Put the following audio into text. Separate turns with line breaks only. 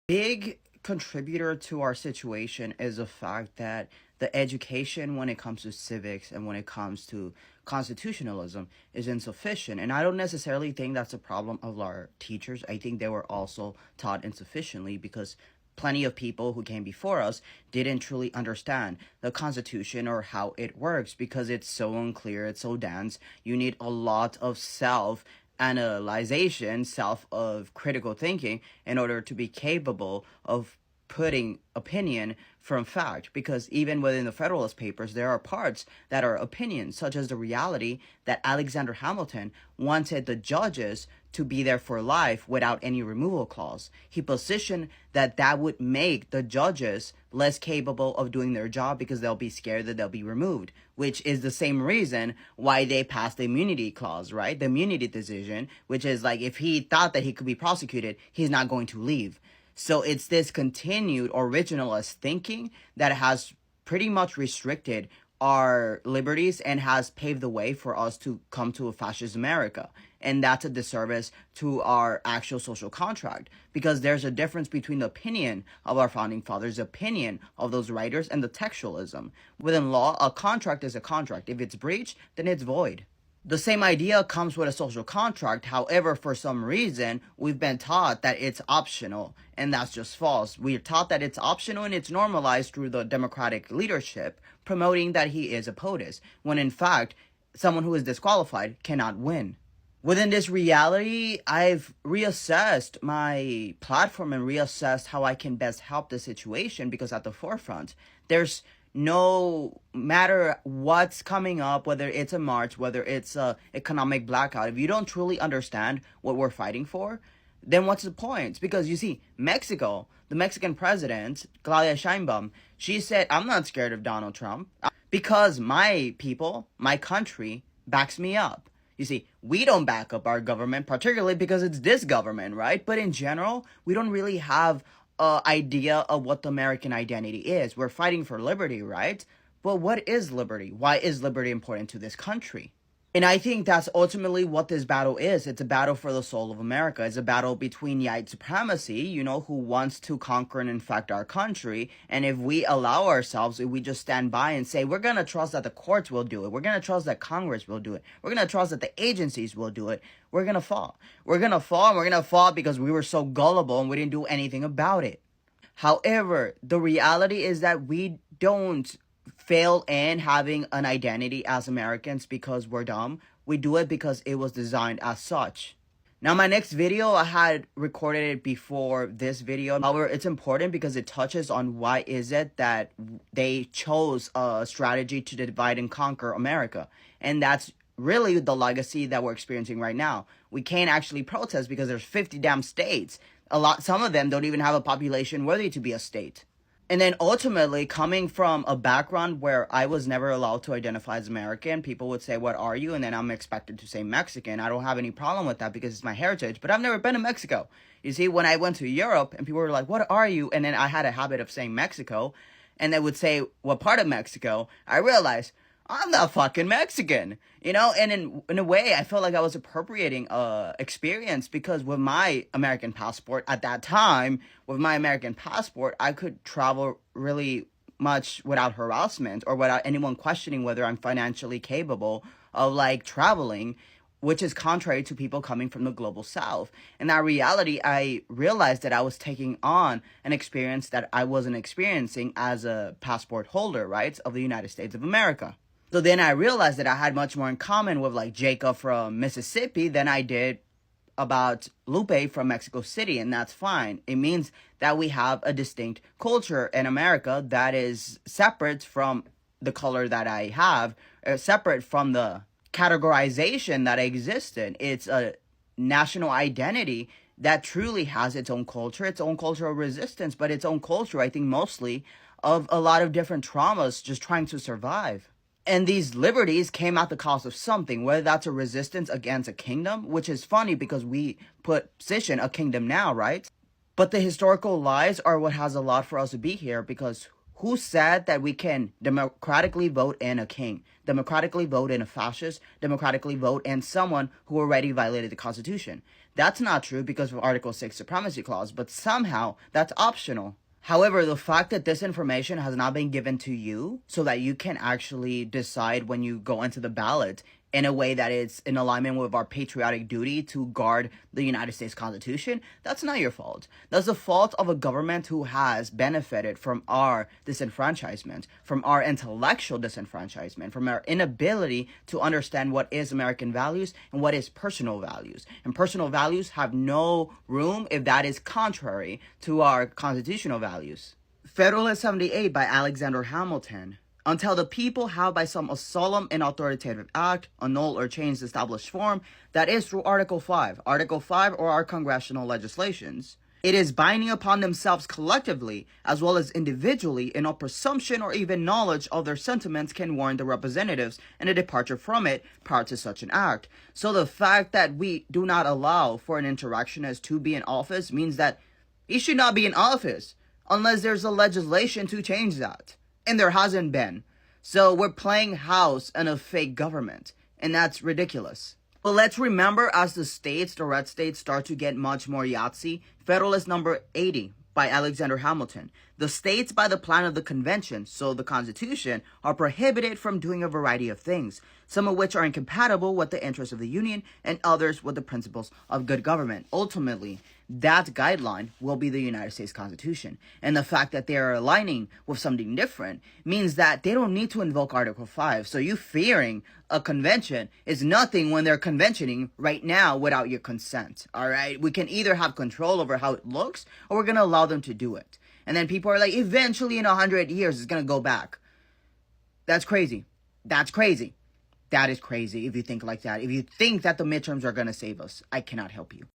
Big contributor to our situation is the fact that the education when it comes to civics and when it comes to constitutionalism is insufficient. And I don't necessarily think that's a problem of our teachers. I think they were also taught insufficiently because plenty of people who came before us didn't truly understand the Constitution or how it works because it's so unclear, it's so dense. You need a lot of analyzation, self of critical thinking in order to be capable of putting opinion from fact, because even within the Federalist Papers there are parts that are opinions, such as the reality that Alexander Hamilton wanted the judges to be there for life without any removal clause. He positioned that that would make the judges less capable of doing their job because they'll be scared that they'll be removed, which is the same reason why they passed the immunity clause, right? The immunity decision, which is like if he thought that he could be prosecuted, he's not going to leave. So it's this continued originalist thinking that has pretty much restricted our liberties and has paved the way for us to come to a fascist America. And that's a disservice to our actual social contract, because there's a difference between the opinion of our founding fathers, the opinion of those writers, and the textualism. Within law, a contract is a contract. If it's breached, then it's void. The same idea comes with a social contract. However, for some reason, we've been taught that it's optional, and that's just false. We're taught that it's optional and it's normalized through the Democratic leadership promoting that he is a POTUS, when in fact, someone who is disqualified cannot win. Within this reality, I've reassessed my platform and reassessed how I can best help the situation, because at the forefront, there's no matter what's coming up, whether it's a march, whether it's a economic blackout, if you don't truly understand what we're fighting for, then what's the point? Because you see, Mexico, the Mexican president, Claudia Sheinbaum, she said, I'm not scared of Donald Trump because my people, my country backs me up. You see, we don't back up our government, particularly because it's this government, right? But in general, we don't really have idea of what the American identity is. We're fighting for liberty, right? But what is liberty? Why is liberty important to this country? And I think that's ultimately what this battle is. It's a battle for the soul of America. It's a battle between white supremacy, who wants to conquer and infect our country. And if we allow ourselves, if we just stand by and say, we're going to trust that the courts will do it, we're going to trust that Congress will do it, we're going to trust that the agencies will do it, we're going to fall. We're going to fall, and we're going to fall because we were so gullible and we didn't do anything about it. However, the reality is that we don't fail in having an identity as Americans because we're dumb. We do it because it was designed as such. Now, my next video, I had recorded it before this video. However, it's important because it touches on why is it that they chose a strategy to divide and conquer America. And that's really the legacy that we're experiencing right now. We can't actually protest because there's 50 damn states. Some of them don't even have a population worthy to be a state. And then ultimately, coming from a background where I was never allowed to identify as American, people would say, what are you? And then I'm expected to say Mexican. I don't have any problem with that because it's my heritage, but I've never been to Mexico. You see, when I went to Europe and people were like, what are you? And then I had a habit of saying Mexico, and they would say, what part of Mexico? I realized, I'm not fucking Mexican, and in a way, I felt like I was appropriating experience, because with my American passport at that time, I could travel really much without harassment or without anyone questioning whether I'm financially capable of traveling, which is contrary to people coming from the global south. In that reality, I realized that I was taking on an experience that I wasn't experiencing as a passport holder, right, of the United States of America. So then I realized that I had much more in common with Jacob from Mississippi than I did about Lupe from Mexico City, and that's fine. It means that we have a distinct culture in America that is separate from the color that I have, separate from the categorization that existed. It's a national identity that truly has its own culture of resistance, but its own culture, I think, mostly of a lot of different traumas just trying to survive. And these liberties came at the cost of something, whether that's a resistance against a kingdom, which is funny because we position a kingdom now, right? But the historical lies are what has a lot for us to be here, because who said that we can democratically vote in a king, democratically vote in a fascist, democratically vote in someone who already violated the Constitution? That's not true because of Article 6 Supremacy Clause, but somehow that's optional. However, the fact that this information has not been given to you so that you can actually decide when you go into the ballot in a way that is in alignment with our patriotic duty to guard the United States Constitution, that's not your fault. That's the fault of a government who has benefited from our disenfranchisement, from our intellectual disenfranchisement, from our inability to understand what is American values and what is personal values. And personal values have no room if that is contrary to our constitutional values. Federalist 78 by Alexander Hamilton. Until the people have by some solemn and authoritative act annul or change the established form, that is through Article 5 or our congressional legislations. It is binding upon themselves collectively, as well as individually, and no presumption or even knowledge of their sentiments can warrant the representatives in a departure from it prior to such an act. So the fact that we do not allow for an insurrectionist to be in office means that he should not be in office, unless there's a legislation to change that. And there hasn't been. So we're playing house in a fake government. And that's ridiculous. But let's remember, as the red states, start to get much more Yahtzee, Federalist number 80 by Alexander Hamilton. The states, by the plan of the convention, so the Constitution, are prohibited from doing a variety of things, some of which are incompatible with the interests of the Union and others with the principles of good government. Ultimately, that guideline will be the United States Constitution. And the fact that they are aligning with something different means that they don't need to invoke Article 5. So you fearing a convention is nothing when they're conventioning right now without your consent. All right? We can either have control over how it looks, or we're going to allow them to do it. And then people are like, eventually in 100 years, it's going to go back. That's crazy. That's crazy. That is crazy if you think like that. If you think that the midterms are going to save us, I cannot help you.